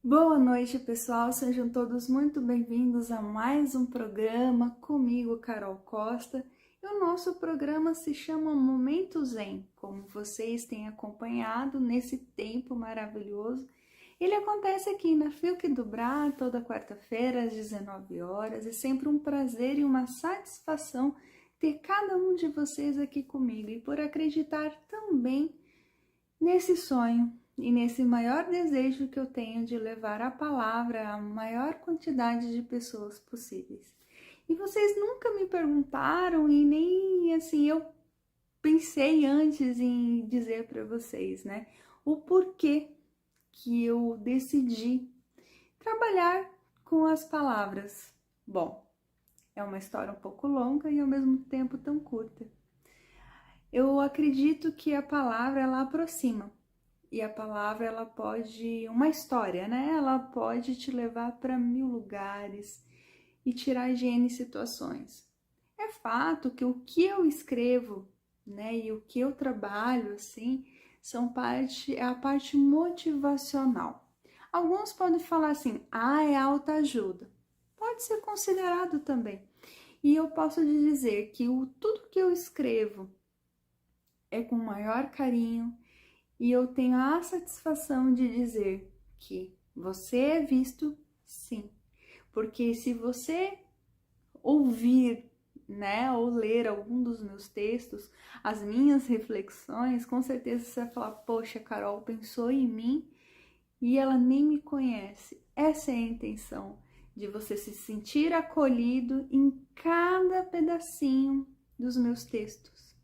Boa noite, pessoal. Sejam todos muito bem-vindos a mais um programa comigo, Carol Costa. E o nosso programa se chama Momento Zen. Como vocês têm acompanhado nesse tempo maravilhoso, ele acontece aqui na Fiuk do Brá, toda quarta-feira às 19 horas. É sempre um prazer e uma satisfação ter cada um de vocês aqui comigo e por acreditar também nesse sonho e nesse maior desejo que eu tenho de levar a palavra à maior quantidade de pessoas possíveis. E vocês nunca me perguntaram e nem assim eu pensei antes em dizer para vocês, né? O porquê que eu decidi trabalhar com as palavras. Bom, é uma história um pouco longa e ao mesmo tempo tão curta. Eu acredito que a palavra ela aproxima. E a palavra, ela pode, uma história, né? Ela pode te levar para 1000 lugares e tirar de N situações. É fato que o que eu escrevo, né, e o que eu trabalho, assim, é a parte motivacional. Alguns podem falar assim, é autoajuda. Pode ser considerado também. E eu posso te dizer que tudo que eu escrevo é com o maior carinho, e eu tenho a satisfação de dizer que você é visto, sim. Porque se você ouvir, né, ou ler algum dos meus textos, as minhas reflexões, com certeza você vai falar, poxa, Carol pensou em mim e ela nem me conhece. Essa é a intenção, de você se sentir acolhido em cada pedacinho dos meus textos,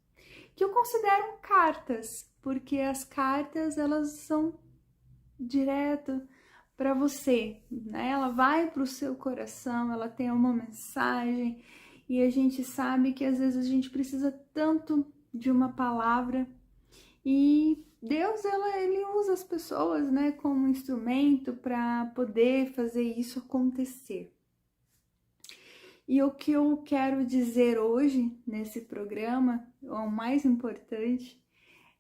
que eu considero cartas, porque as cartas elas são direto para você, né? Ela vai para o seu coração, ela tem uma mensagem e a gente sabe que às vezes a gente precisa tanto de uma palavra e Deus ele usa as pessoas, né, como instrumento para poder fazer isso acontecer. E o que eu quero dizer hoje nesse programa, o mais importante,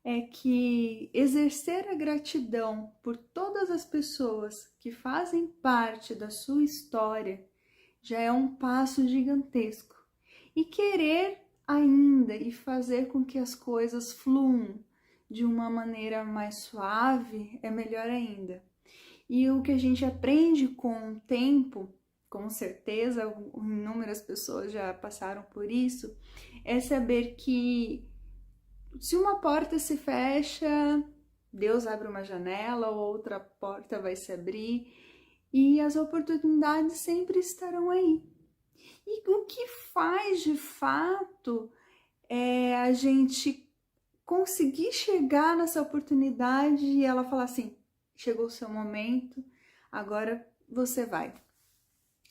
é que exercer a gratidão por todas as pessoas que fazem parte da sua história já é um passo gigantesco. E querer ainda e fazer com que as coisas fluam de uma maneira mais suave é melhor ainda. E o que a gente aprende com o tempo, com certeza inúmeras pessoas já passaram por isso, é saber que se uma porta se fecha, Deus abre uma janela, outra porta vai se abrir e as oportunidades sempre estarão aí. E o que faz de fato é a gente conseguir chegar nessa oportunidade e ela falar assim: chegou o seu momento, agora você vai.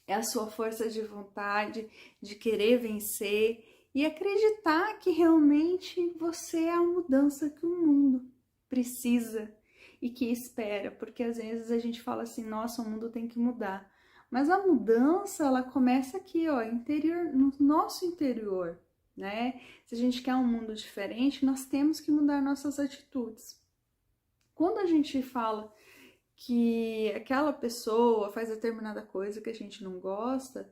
É a sua força de vontade, de querer vencer e acreditar que realmente você é a mudança que o mundo precisa e que espera, porque às vezes a gente fala assim, nossa, o mundo tem que mudar. Mas a mudança, ela começa aqui, ó, interior, no nosso interior, né? Se a gente quer um mundo diferente, nós temos que mudar nossas atitudes. Quando a gente fala que aquela pessoa faz determinada coisa que a gente não gosta,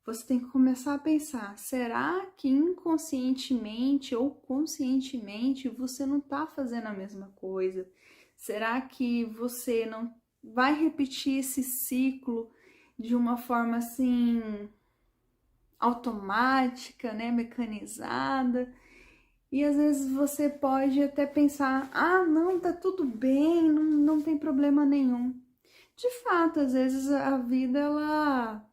você tem que começar a pensar, será que inconscientemente ou conscientemente você não está fazendo a mesma coisa? Será que você não vai repetir esse ciclo de uma forma assim automática, né, mecanizada? E às vezes você pode até pensar, não, tá tudo bem, não tem problema nenhum. De fato, às vezes a vida ela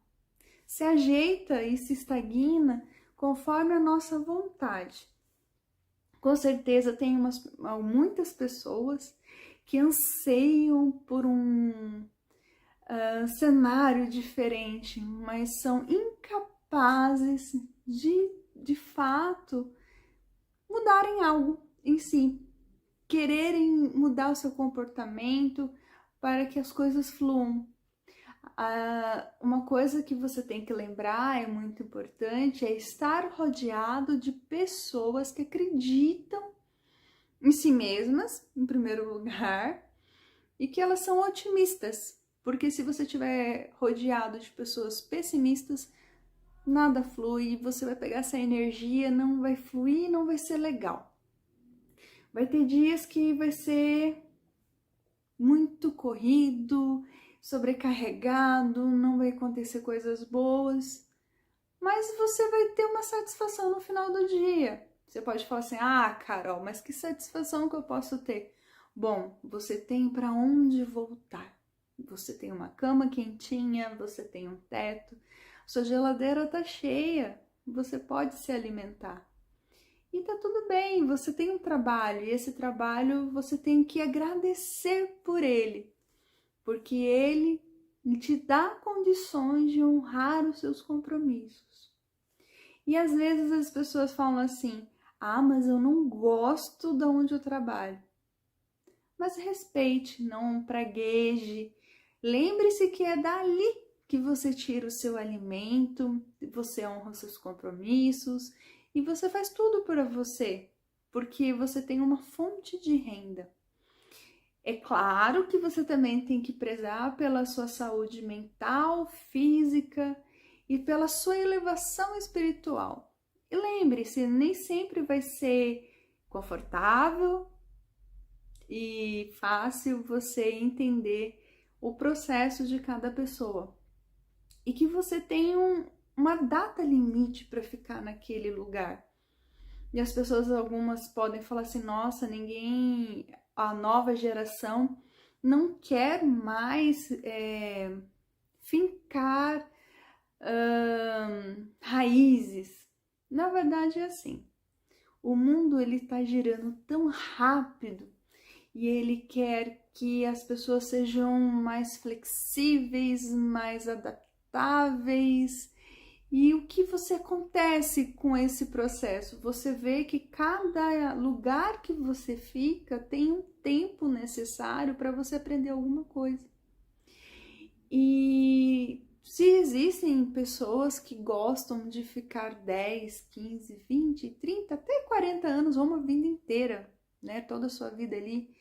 se ajeita e se estagna conforme a nossa vontade. Com certeza tem muitas pessoas que anseiam por um cenário diferente, mas são incapazes de fato, mudarem algo em si, quererem mudar o seu comportamento para que as coisas fluam. Uma coisa que você tem que lembrar, é muito importante, é estar rodeado de pessoas que acreditam em si mesmas, em primeiro lugar, e que elas são otimistas. Porque se você estiver rodeado de pessoas pessimistas, nada flui, você vai pegar essa energia, não vai fluir, não vai ser legal. Vai ter dias que vai ser muito corrido, sobrecarregado, não vai acontecer coisas boas, mas você vai ter uma satisfação no final do dia. Você pode falar assim: ah, Carol, mas que satisfação que eu posso ter? Bom, você tem para onde voltar. Você tem uma cama quentinha, você tem um teto, sua geladeira tá cheia, você pode se alimentar. E tá tudo bem, você tem um trabalho, e esse trabalho você tem que agradecer por ele, porque ele te dá condições de honrar os seus compromissos. E às vezes as pessoas falam assim: ah, mas eu não gosto de onde eu trabalho. Mas respeite, não pragueje. Lembre-se que é dali que você tira o seu alimento, você honra os seus compromissos e você faz tudo para você, porque você tem uma fonte de renda. É claro que você também tem que prezar pela sua saúde mental, física e pela sua elevação espiritual. E lembre-se, nem sempre vai ser confortável e fácil você entender o processo de cada pessoa. E que você tem uma data limite para ficar naquele lugar. E as pessoas, algumas podem falar assim: nossa, a nova geração não quer mais fincar raízes. Na verdade é assim, o mundo ele está girando tão rápido e ele quer que as pessoas sejam mais flexíveis, mais adaptáveis. E o que você acontece com esse processo? Você vê que cada lugar que você fica tem um tempo necessário para você aprender alguma coisa. E se existem pessoas que gostam de ficar 10, 15, 20, 30, até 40 anos, ou uma vida inteira, né? Toda a sua vida ali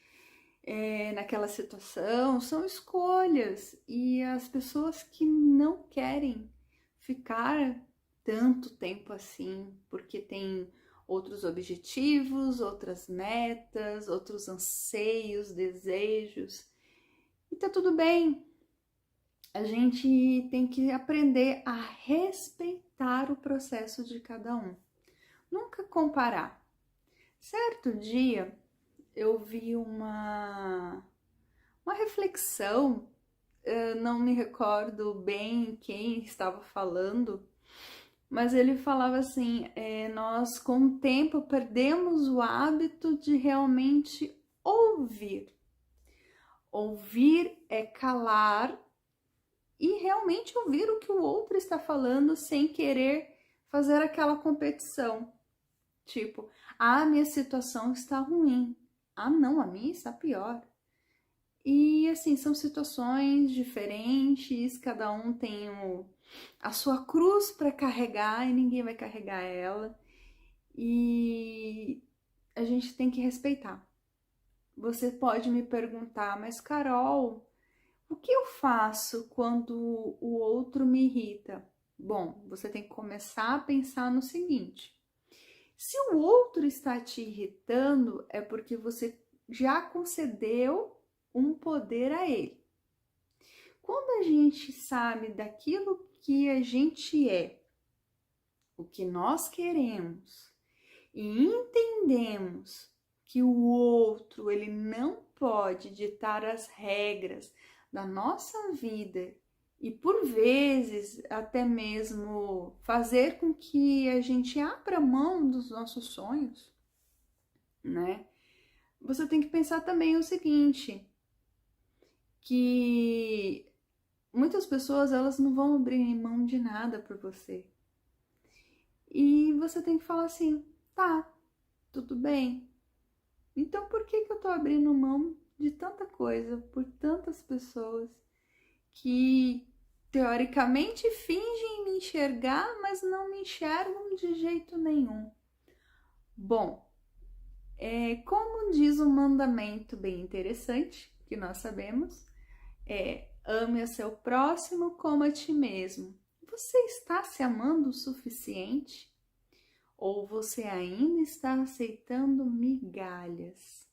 naquela situação, são escolhas. E as pessoas que não querem ficar tanto tempo assim, porque tem outros objetivos, outras metas, outros anseios, desejos. E tá tudo bem. A gente tem que aprender a respeitar o processo de cada um. Nunca comparar. Certo dia eu vi uma reflexão, não me recordo bem quem estava falando, mas ele falava assim: nós com o tempo perdemos o hábito de realmente ouvir. Ouvir é calar e realmente ouvir o que o outro está falando sem querer fazer aquela competição. Tipo, a minha situação está ruim. Ah, não, a minha está pior. E assim, são situações diferentes, cada um tem a sua cruz para carregar e ninguém vai carregar ela. E a gente tem que respeitar. Você pode me perguntar: mas Carol, o que eu faço quando o outro me irrita? Bom, você tem que começar a pensar no seguinte: se o outro está te irritando, é porque você já concedeu um poder a ele. Quando a gente sabe daquilo que a gente é, o que nós queremos, e entendemos que o outro ele não pode ditar as regras da nossa vida e por vezes até mesmo fazer com que a gente abra mão dos nossos sonhos, né? Você tem que pensar também o seguinte: que muitas pessoas elas não vão abrir mão de nada por você. E você tem que falar assim: tá, tudo bem. Então por que eu tô abrindo mão de tanta coisa por tantas pessoas que teoricamente fingem me enxergar, mas não me enxergam de jeito nenhum? Bom, como diz um mandamento bem interessante, que nós sabemos, Ame a seu próximo como a ti mesmo. Você está se amando o suficiente? Ou você ainda está aceitando migalhas?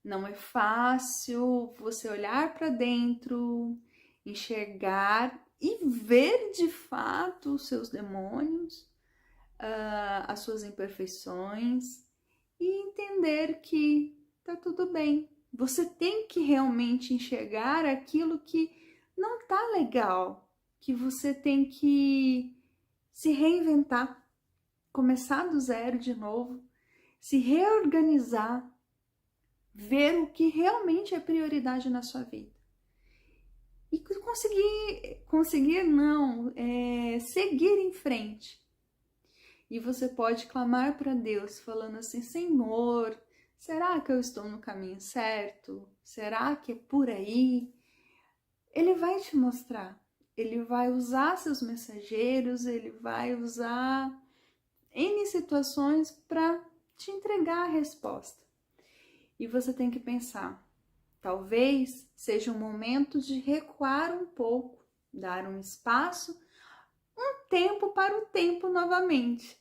Não é fácil você olhar para dentro, enxergar e ver de fato os seus demônios, as suas imperfeições e entender que tá tudo bem. Você tem que realmente enxergar aquilo que não tá legal, que você tem que se reinventar, começar do zero de novo, se reorganizar, ver o que realmente é prioridade na sua vida. E seguir em frente. E você pode clamar para Deus, falando assim: Senhor, será que eu estou no caminho certo? Será que é por aí? Ele vai te mostrar. Ele vai usar seus mensageiros, ele vai usar N situações para te entregar a resposta. E você tem que pensar, talvez seja um momento de recuar um pouco, dar um espaço, um tempo para o tempo novamente.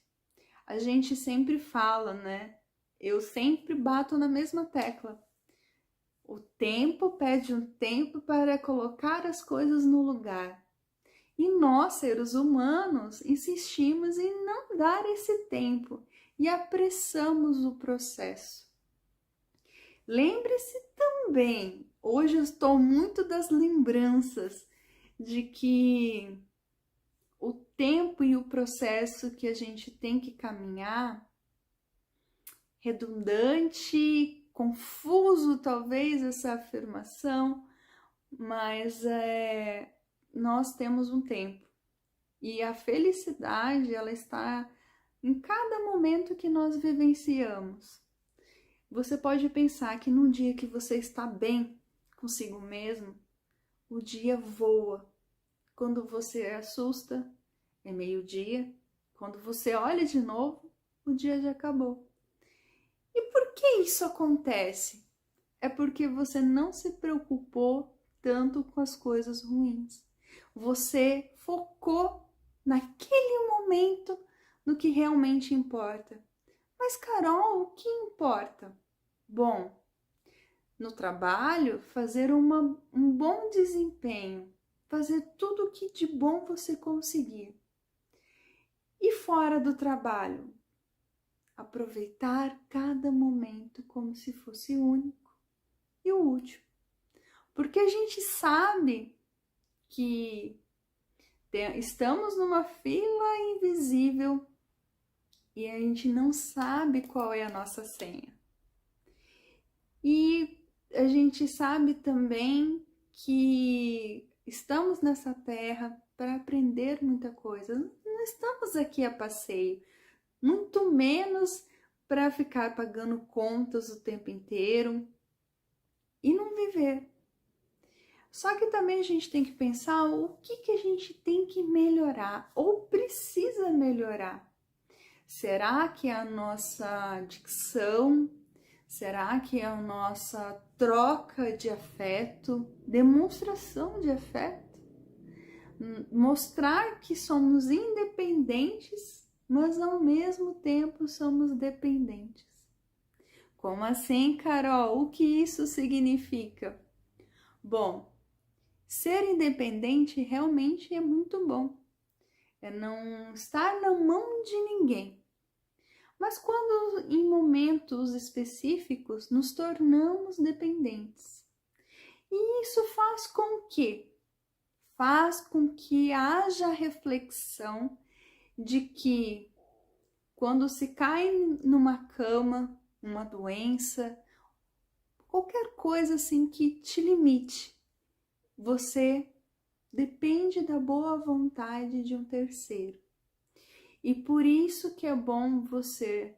A gente sempre fala, né? Eu sempre bato na mesma tecla. O tempo pede um tempo para colocar as coisas no lugar. E nós, seres humanos, insistimos em não dar esse tempo e apressamos o processo. Lembre-se também, hoje eu estou muito das lembranças de que o tempo e o processo que a gente tem que caminhar, redundante, confuso talvez essa afirmação, mas nós temos um tempo. E a felicidade, ela está em cada momento que nós vivenciamos. Você pode pensar que num dia que você está bem consigo mesmo, o dia voa. Quando você assusta, é meio-dia. Quando você olha de novo, o dia já acabou. E por que isso acontece? É porque você não se preocupou tanto com as coisas ruins. Você focou naquele momento no que realmente importa. Mas, Carol, o que importa? Bom, no trabalho, fazer um bom desempenho, fazer tudo o que de bom você conseguir. E fora do trabalho, aproveitar cada momento como se fosse único e o último. Porque a gente sabe que estamos numa fila invisível e a gente não sabe qual é a nossa senha. E a gente sabe também que estamos nessa terra para aprender muita coisa. Não estamos aqui a passeio, muito menos para ficar pagando contas o tempo inteiro e não viver. Só que também a gente tem que pensar o que a gente tem que melhorar ou precisa melhorar. Será que é a nossa dicção? Será que é a nossa troca de afeto, demonstração de afeto? Mostrar que somos independentes, mas ao mesmo tempo somos dependentes. Como assim, Carol? O que isso significa? Bom, ser independente realmente é muito bom. É não estar na mão de ninguém. Mas quando em momentos específicos nos tornamos dependentes. E isso faz com que? Faz com que haja reflexão de que quando se cai numa cama, uma doença, qualquer coisa assim que te limite, você depende da boa vontade de um terceiro. E por isso que é bom você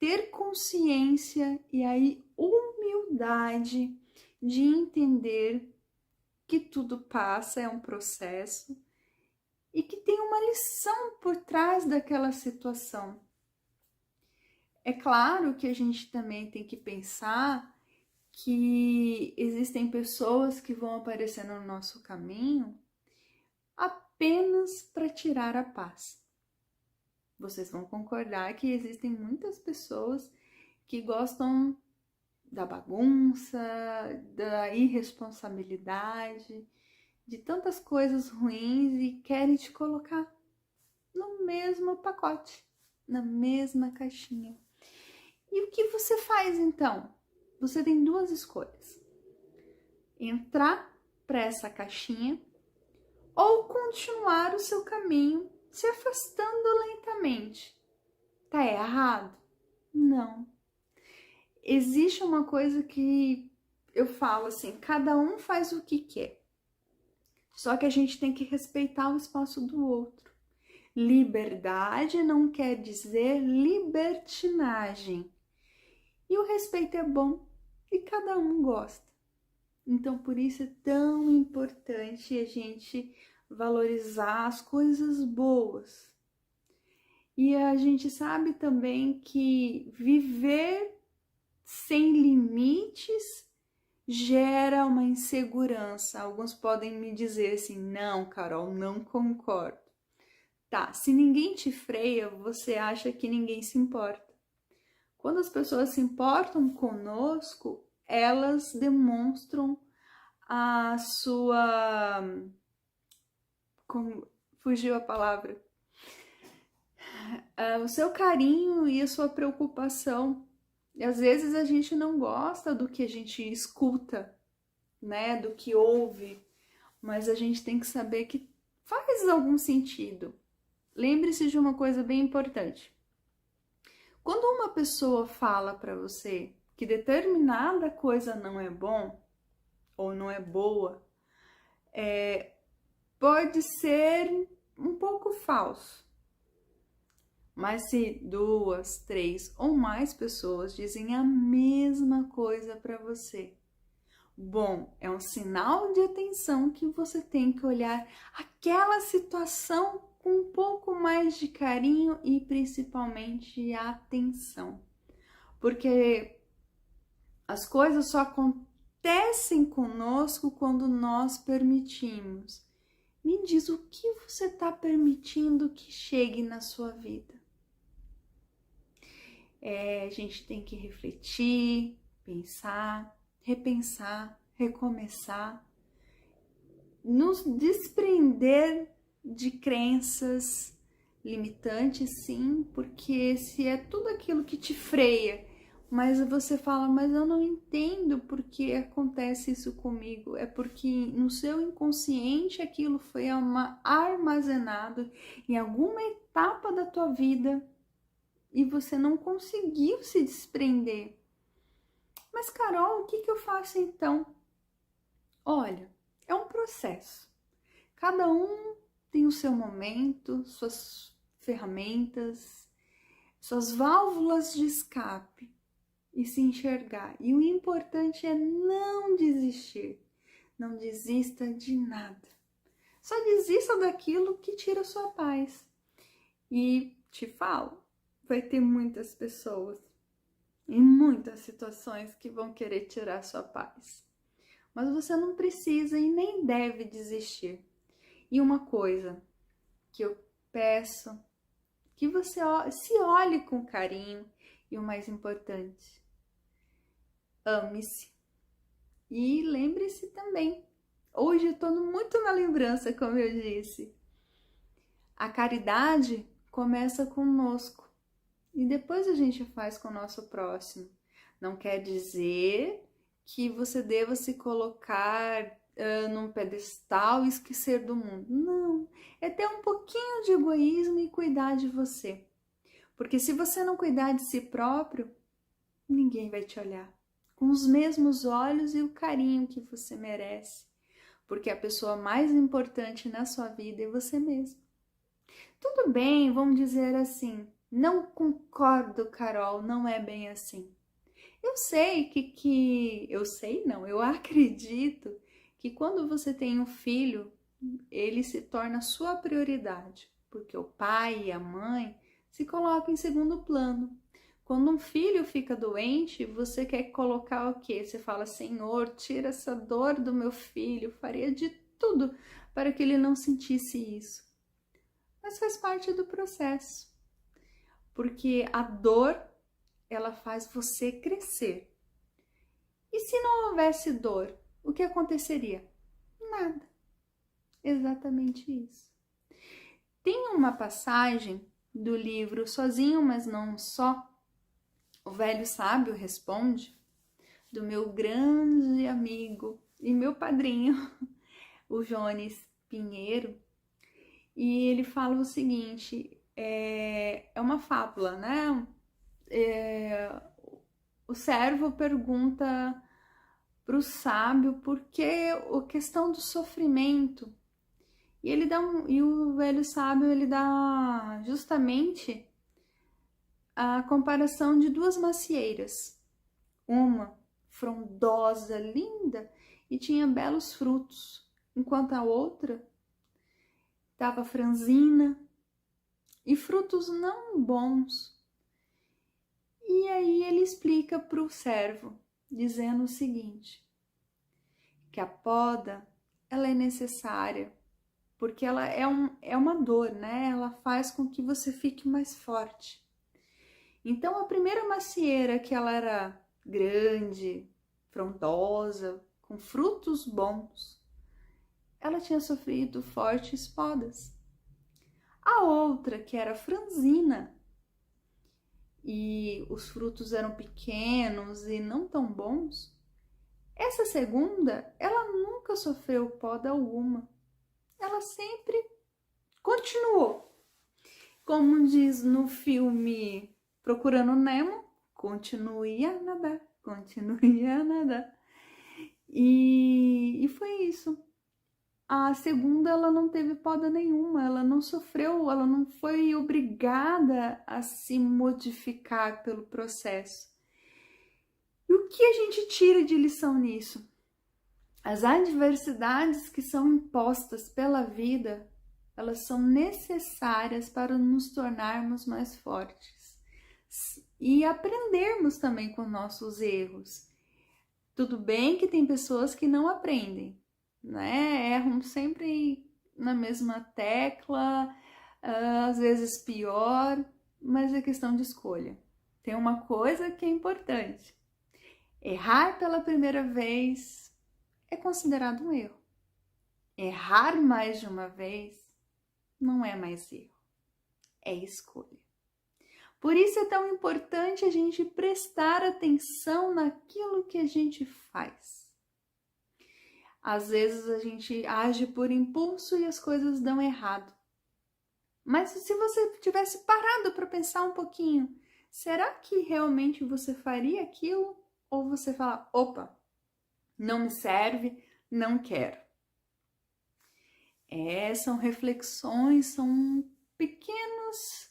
ter consciência e aí humildade de entender que tudo passa, é um processo e que tem uma lição por trás daquela situação. É claro que a gente também tem que pensar que existem pessoas que vão aparecer no nosso caminho apenas para tirar a paz. Vocês vão concordar que existem muitas pessoas que gostam da bagunça, da irresponsabilidade, de tantas coisas ruins e querem te colocar no mesmo pacote, na mesma caixinha. E o que você faz então? Você tem duas escolhas: entrar para essa caixinha ou continuar o seu caminho se afastando lentamente. Tá errado? Não. Existe uma coisa que eu falo assim, cada um faz o que quer. Só que a gente tem que respeitar o espaço do outro. Liberdade não quer dizer libertinagem. E o respeito é bom e cada um gosta. Então, por isso é tão importante a gente valorizar as coisas boas. E a gente sabe também que viver sem limites gera uma insegurança. Alguns podem me dizer assim, não, Carol, não concordo. Tá, se ninguém te freia, você acha que ninguém se importa. Quando as pessoas se importam conosco, elas demonstram a sua... fugiu a palavra. O seu carinho e a sua preocupação. E às vezes a gente não gosta do que a gente escuta, né? Do que ouve. Mas a gente tem que saber que faz algum sentido. Lembre-se de uma coisa bem importante. Quando uma pessoa fala para você que determinada coisa não é bom ou não é boa, pode ser um pouco falso. Mas se 2, 3 ou mais pessoas dizem a mesma coisa para você, bom, é um sinal de atenção que você tem que olhar aquela situação com um pouco mais de carinho e principalmente atenção. Porque as coisas só acontecem conosco quando nós permitimos. Me diz o que você está permitindo que chegue na sua vida. A gente tem que refletir, pensar, repensar, recomeçar, nos desprender de crenças limitantes, sim, porque se é tudo aquilo que te freia, mas você fala, mas eu não entendo por que acontece isso comigo, é porque no seu inconsciente aquilo foi armazenado em alguma etapa da tua vida e você não conseguiu se desprender. Mas Carol, o que eu faço então? Olha, é um processo. Cada um tem o seu momento, suas ferramentas, suas válvulas de escape e se enxergar. E o importante é não desistir. Não desista de nada. Só desista daquilo que tira sua paz. E te falo, vai ter muitas pessoas em muitas situações que vão querer tirar sua paz. Mas você não precisa e nem deve desistir. E uma coisa que eu peço, que você se olhe com carinho e o mais importante, ame-se. E lembre-se também, hoje eu estou muito na lembrança, como eu disse, a caridade começa conosco e depois a gente faz com o nosso próximo. Não quer dizer que você deva se colocar num pedestal e esquecer do mundo. Não, é ter um pouquinho de egoísmo e cuidar de você. Porque se você não cuidar de si próprio, ninguém vai te olhar com os mesmos olhos e o carinho que você merece. Porque a pessoa mais importante na sua vida é você mesmo. Tudo bem, vamos dizer assim, não concordo, Carol, não é bem assim. Eu sei eu acredito que quando você tem um filho, ele se torna sua prioridade, porque o pai e a mãe se colocam em segundo plano. Quando um filho fica doente, você quer colocar o quê? Você fala, Senhor, tira essa dor do meu filho, faria de tudo para que ele não sentisse isso. Mas faz parte do processo, porque a dor, ela faz você crescer. E se não houvesse dor, o que aconteceria? Nada. Exatamente isso. Tem uma passagem do livro Sozinho, mas não só, O Velho Sábio Responde, do meu grande amigo e meu padrinho, o Jones Pinheiro, e ele fala o seguinte, é uma fábula, né? O servo pergunta para o sábio por que a questão do sofrimento. E o velho sábio ele dá justamente a comparação de duas macieiras. Uma frondosa, linda e tinha belos frutos, enquanto a outra estava franzina e frutos não bons. E aí ele explica para o servo, dizendo o seguinte, que a poda ela é necessária, porque ela é uma dor, né? Ela faz com que você fique mais forte. Então a primeira macieira, que ela era grande, frondosa, com frutos bons, ela tinha sofrido fortes podas. A outra, que era franzina, e os frutos eram pequenos e não tão bons, essa segunda, ela nunca sofreu poda alguma. Ela sempre continuou. Como diz no filme Procurando Nemo, continue a nadar, continue a nadar. E foi isso. A segunda, ela não teve poda nenhuma, ela não sofreu, ela não foi obrigada a se modificar pelo processo. E o que a gente tira de lição nisso? As adversidades que são impostas pela vida, elas são necessárias para nos tornarmos mais fortes e aprendermos também com nossos erros. Tudo bem que tem pessoas que não aprendem, né? Erram sempre na mesma tecla, às vezes pior, mas é questão de escolha. Tem uma coisa que é importante: errar pela primeira vez é considerado um erro. Errar mais de uma vez não é mais erro, é escolha. Por isso é tão importante a gente prestar atenção naquilo que a gente faz. Às vezes a gente age por impulso e as coisas dão errado. Mas se você tivesse parado para pensar um pouquinho, será que realmente você faria aquilo? Ou você fala, opa, não me serve, não quero. São reflexões, são pequenos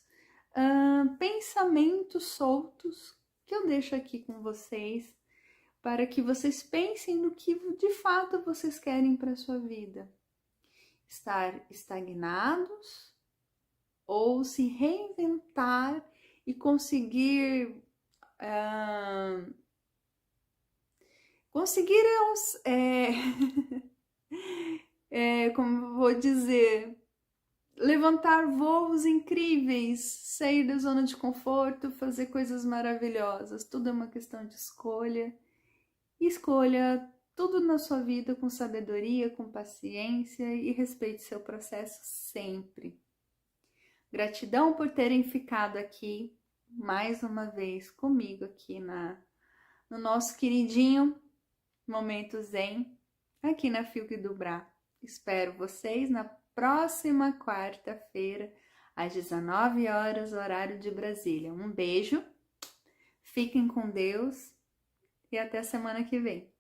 pensamentos soltos que eu deixo aqui com vocês, para que vocês pensem no que de fato vocês querem para a sua vida. Estar estagnados ou se reinventar e conseguir como vou dizer, levantar voos incríveis, sair da zona de conforto, fazer coisas maravilhosas. Tudo é uma questão de escolha. Escolha tudo na sua vida com sabedoria, com paciência e respeite seu processo sempre. Gratidão por terem ficado aqui mais uma vez comigo aqui no nosso queridinho Momento Zen, aqui na Fiuk do Bra. Espero vocês na próxima quarta-feira, às 19 horas, horário de Brasília. Um beijo, fiquem com Deus e até a semana que vem.